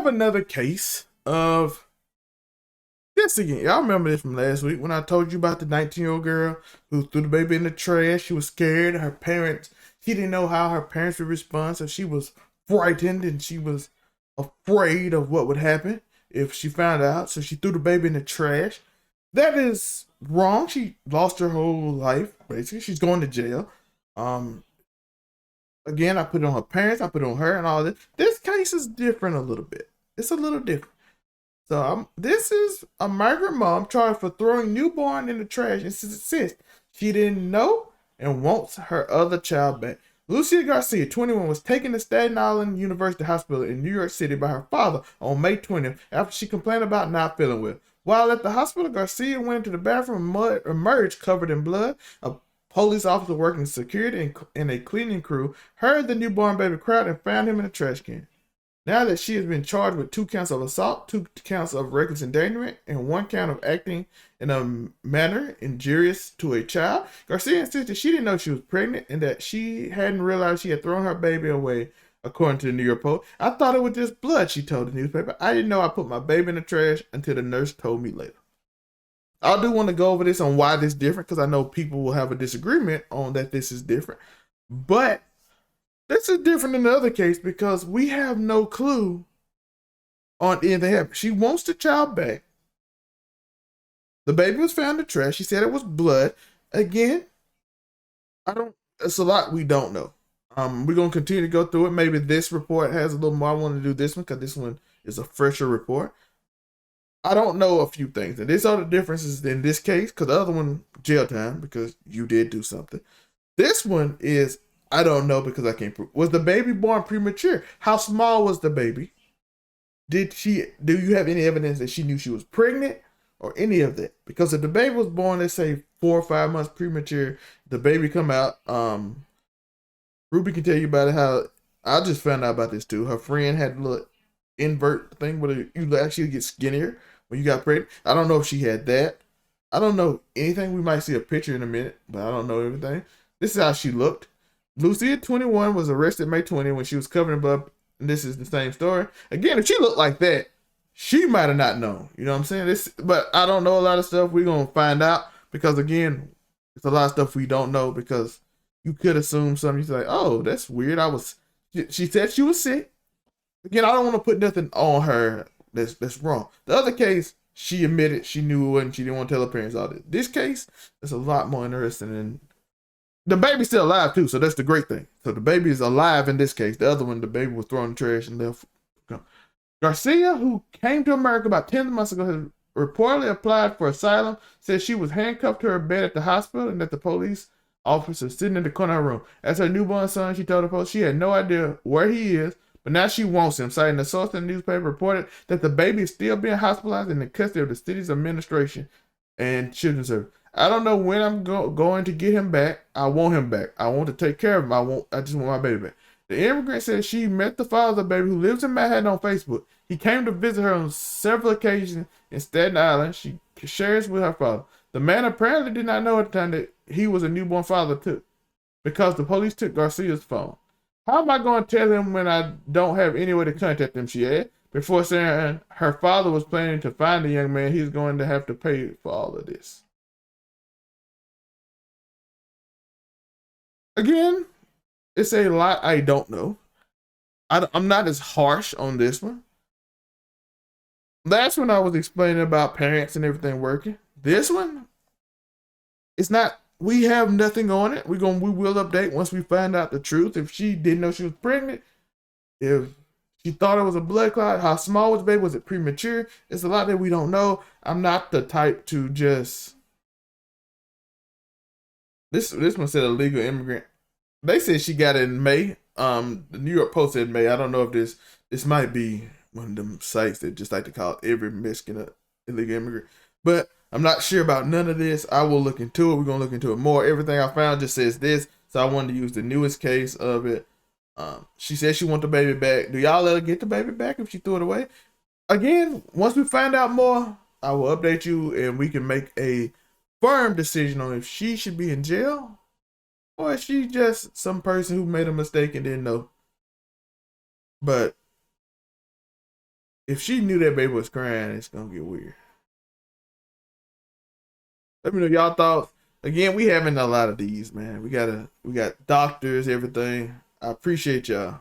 another case of this again. Y'all remember this from last week when I told you about the 19-year-old girl who threw the baby in the trash. She was scared. Her parents, she didn't know how her parents would respond, so she was frightened and she was afraid of what would happen if she found out. So she threw the baby in the trash. That is wrong. She lost her whole life, basically. She's going to jail. Again, I put it on her parents, I put it on her and all this. This case is different a little bit. It's a little different. So this is a migrant mom charged for throwing newborn in the trash and insists she didn't know and wants her other child back. Lucia Garcia, 21, was taken to Staten Island University Hospital in New York City by her father on May 20th after she complained about not feeling well. While at the hospital, Garcia went into the bathroom and emerged covered in blood. A police officer working security and a cleaning crew heard the newborn baby cry and found him in a trash can. Now that she has been charged with 2 counts of assault, 2 counts of reckless endangerment, and 1 count of acting in a manner injurious to a child, Garcia insisted she didn't know she was pregnant and that she hadn't realized she had thrown her baby away, according to the New York Post. I thought it was just blood, she told the newspaper. I didn't know I put my baby in the trash until the nurse told me later. I do want to go over this on why this is different, because I know people will have a disagreement on that this is different. But this is different than the other case because we have no clue on anything happened. She wants the child back. The baby was found in the trash. She said it was blood. Again, it's a lot we don't know. We're going to continue to go through it. Maybe this report has a little more. I want to do this one because this one is a fresher report. I don't know a few things. And these are the differences in this case, because the other one, jail time, because you did do something. This one is, I don't know because I can't prove. Was the baby born premature? How small was the baby? Do you have any evidence that she knew she was pregnant or any of that? Because if the baby was born, let's say 4 or 5 months premature, the baby come out, Ruby can tell you about it, how I just found out about this too. Her friend had a little invert thing where you actually get skinnier when you got pregnant. I don't know if she had that. I don't know anything. We might see a picture in a minute, but I don't know everything. This is how she looked. Lucia, 21, was arrested May 20 when she was covered in blood. And this is the same story. Again, if she looked like that, she might have not known. You know what I'm saying? But I don't know a lot of stuff. We're going to find out because, again, it's a lot of stuff we don't know because you could assume something. You're like, oh, that's weird. She said she was sick. Again, I don't want to put nothing on her that's wrong. The other case, she admitted she knew it wasn't. She didn't want to tell her parents all this. This case is a lot more interesting, and the baby's still alive too, so that's the great thing. So the baby is alive in this case. The other one, the baby was thrown in the trash and left. Garcia, who came to America about 10 months ago, has reportedly applied for asylum, said she was handcuffed to her bed at the hospital and that the police officer sitting in the corner of her room. As her newborn son, she told the post she had no idea where he is, but now she wants him, citing a source in the newspaper reported that the baby is still being hospitalized in the custody of the city's administration and children's service. I don't know when I'm going to get him back. I want him back. I want to take care of him. I just want my baby back. The immigrant said she met the father of the baby who lives in Manhattan on Facebook. He came to visit her on several occasions in Staten Island. She shares with her father. The man apparently did not know at the time that he was a newborn father too, because the police took Garcia's phone. How am I going to tell him when I don't have any way to contact him, she added, before saying her father was planning to find the young man. He's going to have to pay for all of this. Again, it's a lot I don't know. I'm not as harsh on this one. Last one I was explaining about parents and everything working. This one, it's not. We have nothing on it. We will update once we find out the truth. If she didn't know she was pregnant, if she thought it was a blood clot, how small was the baby? Was it premature? It's a lot that we don't know. I'm not the type to just. This one said illegal immigrant. They said she got it in May. The New York Post said May. I don't know if this might be one of them sites that just like to call every Mexican an illegal immigrant. But I'm not sure about none of this. I will look into it. We're going to look into it more. Everything I found just says this. So I wanted to use the newest case of it. She said she want the baby back. Do y'all let her get the baby back if she threw it away? Again, once we find out more, I will update you and we can make a firm decision on if she should be in jail or is she just some person who made a mistake and didn't know. But if she knew that baby was crying, it's gonna get weird. Let me know y'all thoughts. Again, we having a lot of these, man. We got doctors, everything. I appreciate y'all.